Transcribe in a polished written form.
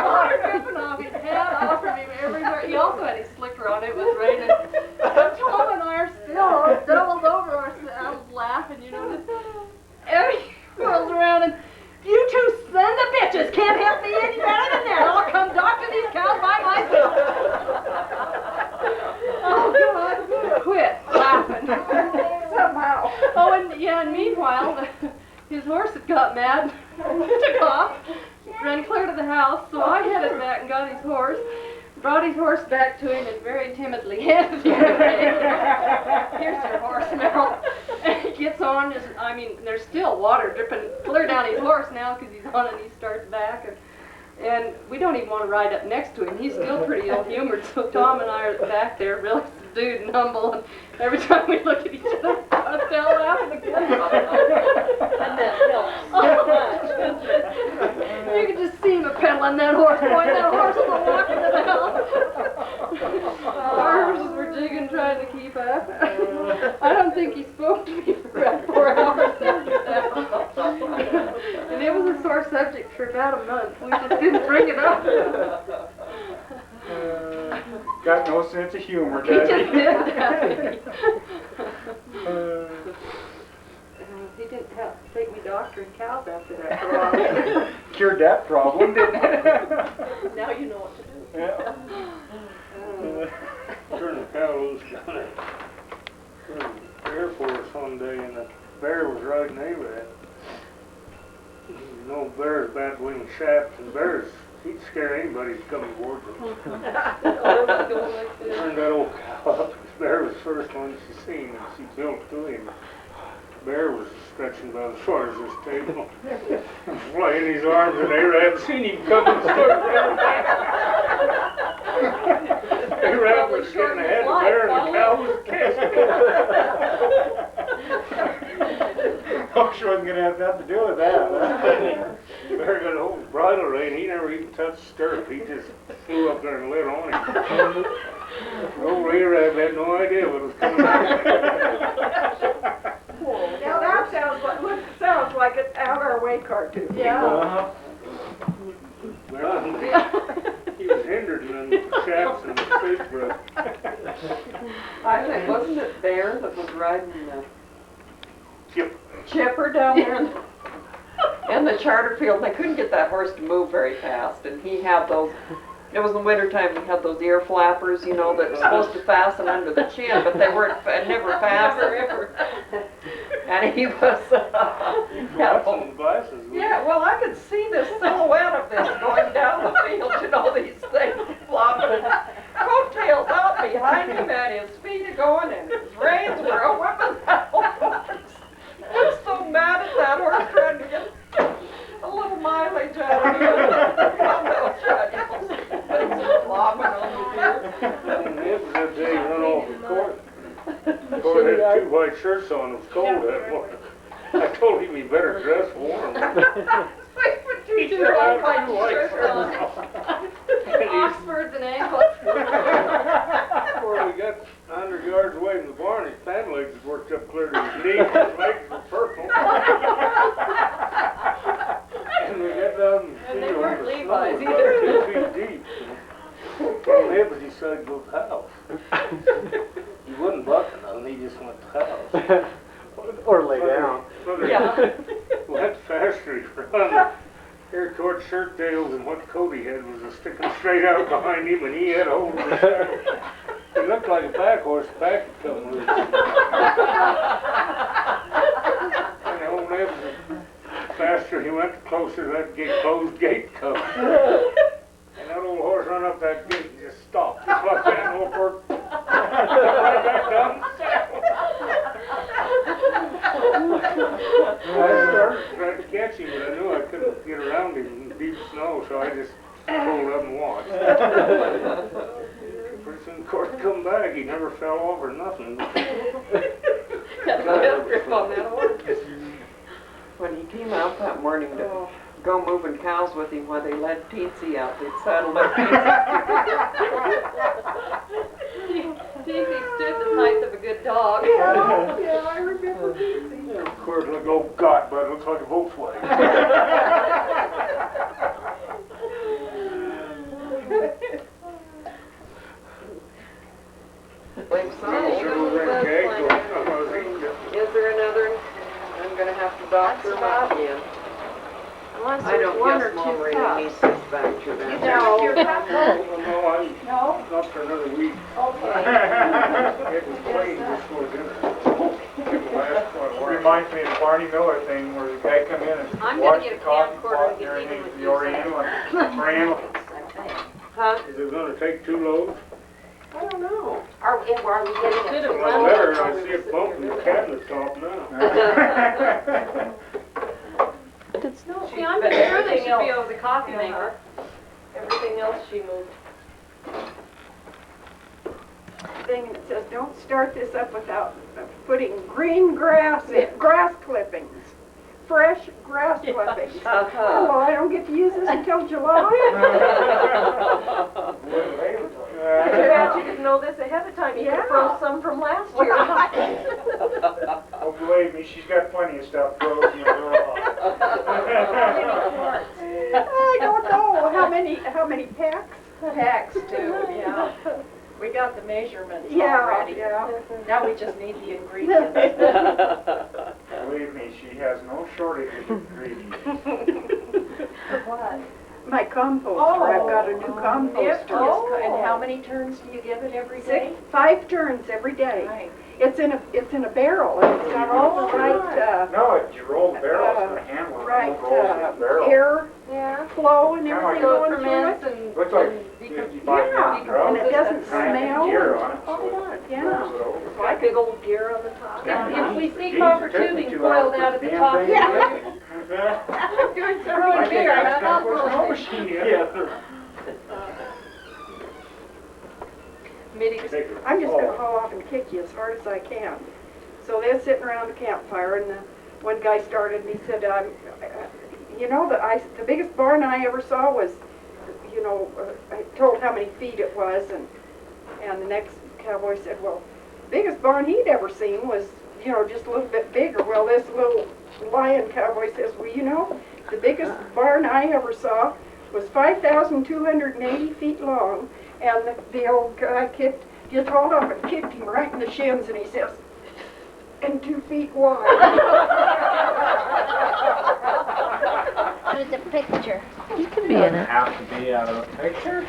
Water dripping off his head, off from him everywhere. He also had his slicker on. It was raining. Tom and I are still doubled over ourselves laughing, you know. And he whirls around and, you two sons of bitches can't help me any better than that. I'll come doctor these cows by myself. Oh, God. Quit laughing. Somehow. Oh, and yeah, and meanwhile, his horse had got mad, took off, ran clear to the house, so I headed back and got his horse, brought his horse back to him and very timidly handed him. Here's your horse, Merrill. And he gets on, I mean, there's still water dripping clear down his horse now because he's on and he starts back. And we don't even want to ride up next to him. He's still pretty ill-humored, so Tom and I are back there really subdued and humble, and every time we look at each other, I fell laughing again. And that helps so much. You can just see him pedaling that horse, going that horse was walking to the house. Our horses were digging, trying to keep up. I don't think he spoke to me for about 4 hours after that. And it was a sore subject for about a month. We just didn't bring it up. Got no sense of humor, He does just he? did that. He didn't have to take me doctoring cows after that for a while. Cured that problem, didn't it? Now you know what to do. Yeah. Turned the cow loose down at Air Force one day, and a bear was riding Arab. You know, bears bad wing shafts, and bears, he'd scare anybody who's coming towards him. Turned that old cow up. The bear was the first one she seen, and she built to him. The bear was stretching about as far as this table, flying his arms, and Arab seen him coming, started running back. Arab was getting ahead of the bear, and the cow was kissing. Oh, she wasn't going to have nothing to do with that, huh? The bear got a hold of his bridle rein. He never even touched the stirrup. He just flew up there and lit on him. Old Arab had no idea what was coming out. Now that sounds like an out our way cartoon. Yeah. Well, he was hindered in the shafts and the sagebrush. I think, wasn't it Bear that was riding the Chip. chipper down there in the charter field? They couldn't get that horse to move very fast, and he had those, it was in the wintertime, he had those ear flappers, you know, that were supposed to fasten under the chin, but they weren't, never fastened. And he was, Had some glasses. yeah, well, I could see the silhouette of this going down the field, you know, these things flopping, and coattails out behind him, and his feet are going, and his reins were a whipping that horse. I'm so mad at that horse trying to get a little mileage out of him. On those radials. Things are flopping on the deer. And it was that day he run off the court. The court had 2 white shirts on. It was cold that morning. I told him he better dress warm. He He sure had 2 white shirts shirts on. on. Oxfords and ankles. Before we got 100 yards away from the barn, his pant legs had worked up clear to his knees. His legs were purple. And we got down the And they field, weren't the Levi's snow was either. about 2 feet deep. And Nib decided to go to the house. He wouldn't buck nothing, he just went to the house. Or lay down. Yeah. Went faster, he run. Hair toward shirt tails, and what coat he had was sticking straight out behind him, and he had a hold of his shirt. He looked like a pack horse, the back had come loose. And the old Nib, the faster he went, the closer that closed gate come. And that old horse run up that gate and just stopped, just like that, and old horse right back down the saddle. I started trying to catch him, but I knew I couldn't get around him in deep snow, so I just pulled up and watched. Pretty soon the court come back, he never fell off or nothing. Got a good grip on that horse. When he came out that morning to go moving cows with him while they led Teensy out, they'd saddled up Teensy. Teensy stood the height of a good dog. Yeah, I remember Teensy. Of course, like, oh God, but it looks like a Volkswagen. to that. No. No, not for another week. Okay. It was plain just for dinner. It'll last quite a while. Reminds me of the Barney Miller thing where the guy come in and I'm gonna washed get the a coffee camcorder pot and and get everything even for with the you, Oriental and for him. Huh? Is it gonna take 2 loads? I don't know. Are we getting Should it? have My done letter, that I while we see were it sitting bumping here the doing it. cabinet top now. No, see, I'm But sure they everything should be else- over the coffee maker. Everything else she moved. Thing that says, don't start this up without putting green grass in, grass clippings, fresh grass clippings. Oh, well, I don't get to use this until July. Too bad you didn't know this ahead of time. You could have Yeah. froze some from last year. Oh, believe me, she's got plenty of stuff frozen. I don't know, how many packs? Packs too, yeah. We got the measurements Yeah, already. yeah. Now we just need the ingredients. Believe me, she has no shortage of ingredients. What? My composter, I've got a new composter. And how many turns do you give it every day? 5 turns every day. Right. It's in a barrel, and it's got all the right, No, if you roll the barrel, it's gonna handle it. right, It won't roll through the barrel. air Yeah. flow and Kinda everything like- So it going through it. ferments and. Looks like and 55 Yeah, gallon drum. and it doesn't Kind of smell. gear on it, Oh, so it Yeah. rolls it over. It's like big old gear on the top. If we see Geez, copper it took me tubing 2 coiled hours out to at the damn top, thing. yeah. I'm doing I something think bigger, I'm that's gonna not put a perfect. snow machine together. Mitty just Bigger. I'm just gonna Oh. haul off and kick you as hard as I can. So they're sitting around the campfire, and one guy started, and he said, you know, the biggest barn I ever saw was, you know, I told how many feet it was, and the next cowboy said, well, biggest barn he'd ever seen was, you know, just a little bit bigger. Well, this little lion cowboy says, well, you know, the biggest barn I ever saw was 5,280 feet long, and the old guy just hauled up and kicked him right in the shins, and he says, and 2 feet wide. There's a picture. You can be in it. Have to be out of the picture.